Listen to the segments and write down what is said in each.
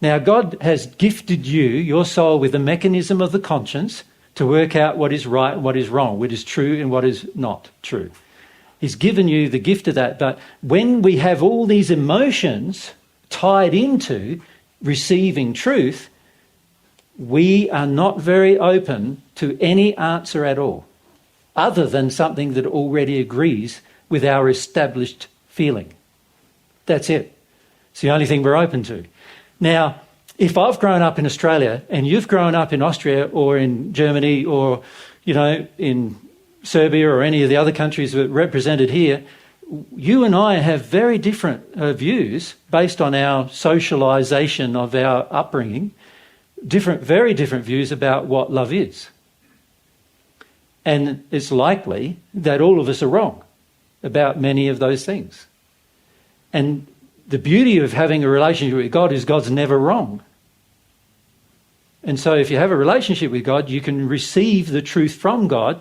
Now, God has gifted you, your soul, with a mechanism of the conscience to work out what is right and what is wrong, what is true and what is not true. He's given you the gift of that. But when we have all these emotions tied into receiving truth, we are not very open to any answer at all, other than something that already agrees with our established feeling. That's it. It's the only thing we're open to. Now, if I've grown up in Australia and you've grown up in Austria or in Germany or, in Serbia or any of the other countries that are represented here, you and I have very different views based on our socialisation of our upbringing, very different views about what love is. And it's likely that all of us are wrong about many of those things. And the beauty of having a relationship with God is God's never wrong. And so if you have a relationship with God, you can receive the truth from God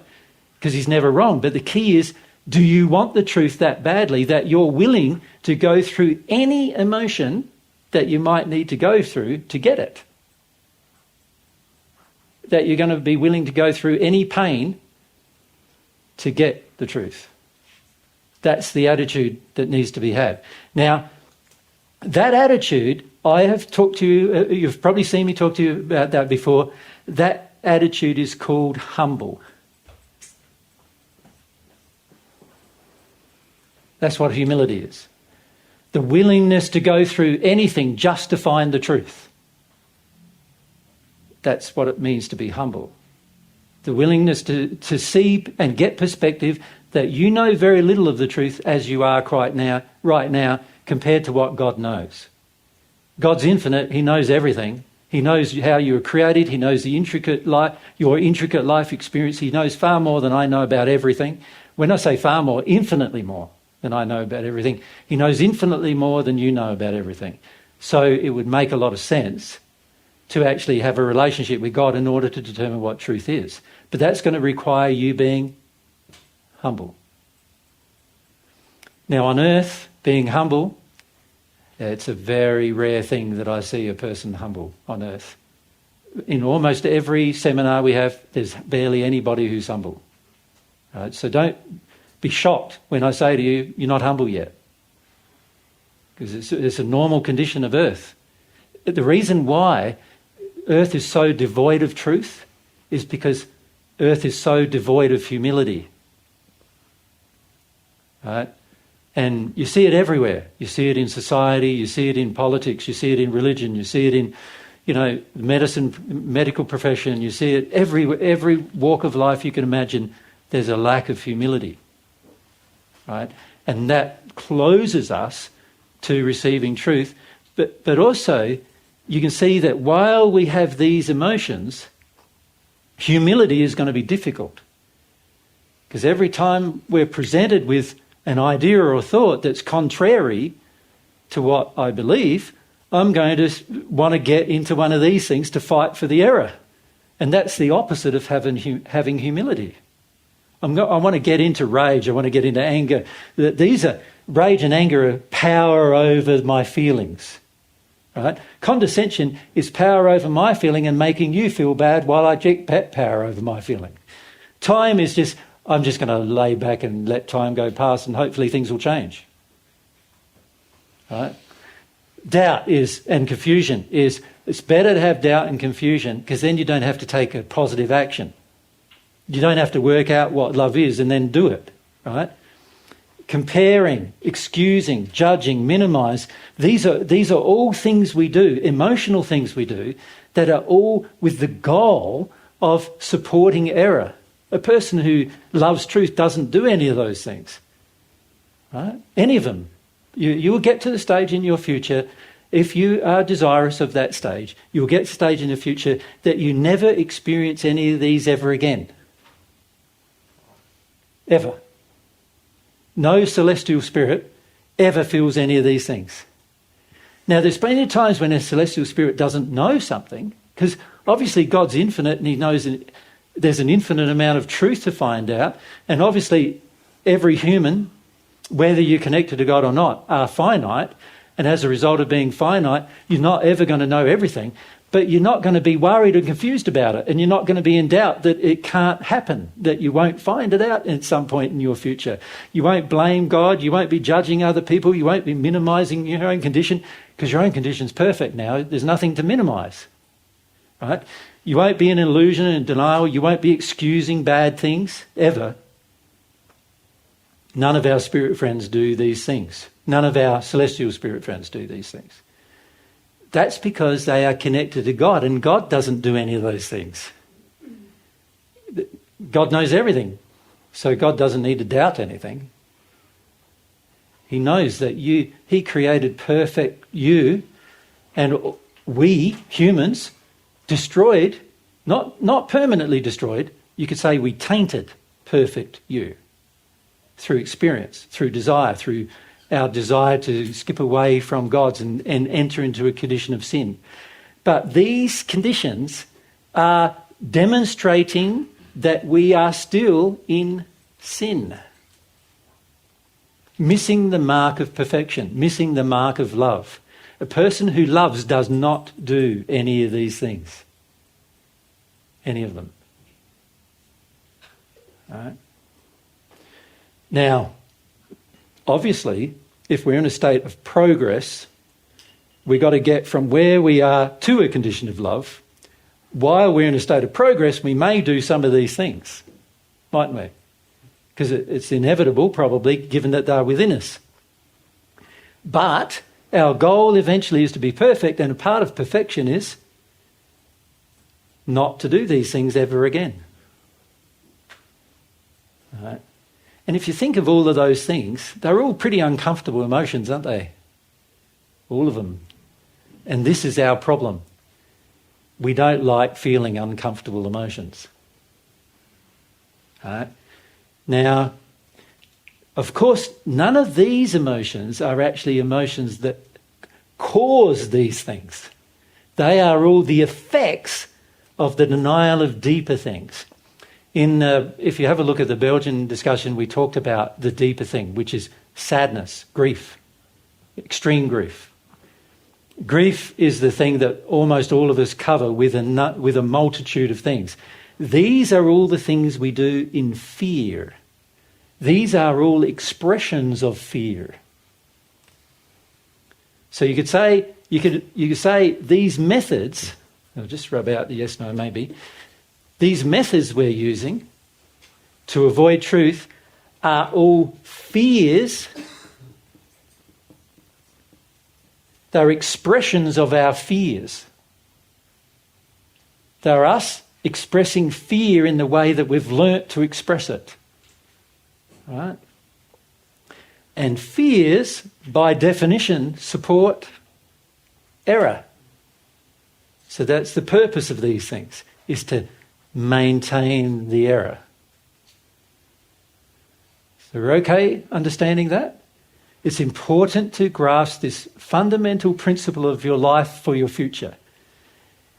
because he's never wrong. But the key is, do you want the truth that badly that you're willing to go through any emotion that you might need to go through to get it? That you're going to be willing to go through any pain to get the truth? That's the attitude that needs to be had. Now, that attitude, I have talked to you, you've probably seen me talk to you about that before. That attitude is called humble. That's what humility is. The willingness to go through anything just to find the truth. That's what it means to be humble. The willingness to see and get perspective that you know very little of the truth as you are right now, compared to what God knows. God's infinite. He knows everything. He knows how you were created. He knows your intricate life experience. He knows far more than I know about everything. When I say far more, infinitely more than I know about everything. He knows infinitely more than you know about everything. So it would make a lot of sense to actually have a relationship with God in order to determine what truth is. But that's going to require you being humble. Now on earth, being humble, it's a very rare thing that I see a person humble on earth. In almost every seminar we have, there's barely anybody who's humble. Right? So don't be shocked when I say to you, you're not humble yet. Because it's a normal condition of earth. The reason why earth is so devoid of truth is because earth is so devoid of humility. Right? And you see it everywhere. You see it in society, you see it in politics, you see it in religion, you see it in, medical profession, you see it every walk of life you can imagine. There's a lack of humility. Right? And that closes us to receiving truth. But also, you can see that while we have these emotions, humility is going to be difficult. Because every time we're presented with an idea or a thought that's contrary to what I believe, I'm going to want to get into one of these things to fight for the error. And that's the opposite of having humility. I want to get into rage. I want to get into anger. Rage and anger are power over my feelings. Right? Condescension is power over my feeling and making you feel bad while I get power over my feeling. Time is just, I'm just going to lay back and let time go past and hopefully things will change. Right? Doubt and confusion is, it's better to have doubt and confusion because then you don't have to take a positive action. You don't have to work out what love is and then do it. Right? Comparing, excusing, judging, minimise, these are all things we do, emotional things we do, that are all with the goal of supporting error. A person who loves truth doesn't do any of those things. Right? Any of them. You will get to the stage in your future, if you are desirous of that stage, you will get to the stage in the future that you never experience any of these ever again. Ever. No celestial spirit ever feels any of these things. Now, there's plenty of times when a celestial spirit doesn't know something, because obviously God's infinite and he knows there's an infinite amount of truth to find out, and obviously every human, whether you're connected to God or not, are finite, And as a result of being finite, you're not ever going to know everything, but you're not going to be worried and confused about it, and you're not going to be in doubt that it can't happen, that you won't find it out at some point in your future. You won't blame God, you won't be judging other people, you won't be minimising your own condition, because your own condition's perfect now. There's nothing to minimise, right? You won't be in illusion and denial, you won't be excusing bad things, ever. None of our spirit friends do these things. None of our celestial spirit friends do these things. That's because they are connected to God, and God doesn't do any of those things. God knows everything, so God doesn't need to doubt anything. He knows that He created perfect you, and we, humans, destroyed, not permanently destroyed, you could say we tainted perfect you through experience, through desire, through our desire to skip away from God's and enter into a condition of sin. But these conditions are demonstrating that we are still in sin. Missing the mark of perfection, missing the mark of love. A person who loves does not do any of these things. Any of them. All right? Now, obviously, if we're in a state of progress, we've got to get from where we are to a condition of love. While we're in a state of progress, we may do some of these things, mightn't we? Because it's inevitable, probably, given that they're within us. But our goal eventually is to be perfect, and a part of perfection is not to do these things ever again. All right? And if you think of all of those things, they're all pretty uncomfortable emotions, aren't they? All of them. And this is our problem. We don't like feeling uncomfortable emotions. All right? Now, of course, none of these emotions are actually emotions that cause these things. They are all the effects of the denial of deeper things. If you have a look at the Belgian discussion, we talked about the deeper thing, which is sadness, grief, extreme grief. Grief is the thing that almost all of us cover with a multitude of things. These are all the things we do in fear. These are all expressions of fear. So you could say these methods. I'll just rub out the yes, no, maybe. These methods we're using to avoid truth are all fears. They're expressions of our fears. They're us expressing fear in the way that we've learnt to express it. Right? And fears, by definition, support error. So that's the purpose of these things, is to maintain the error. So we're okay understanding that? It's important to grasp this fundamental principle of your life for your future.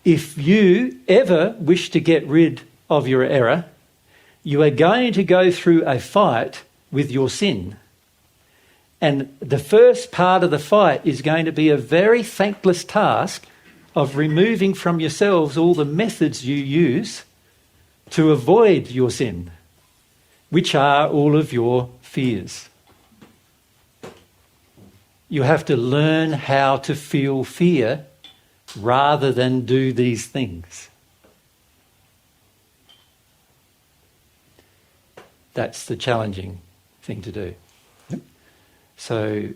If you ever wish to get rid of your error, you are going to go through a fight with your sin. And the first part of the fight is going to be a very thankless task of removing from yourselves all the methods you use to avoid your sin, which are all of your fears. You have to learn how to feel fear rather than do these things. That's the challenging thing to do. So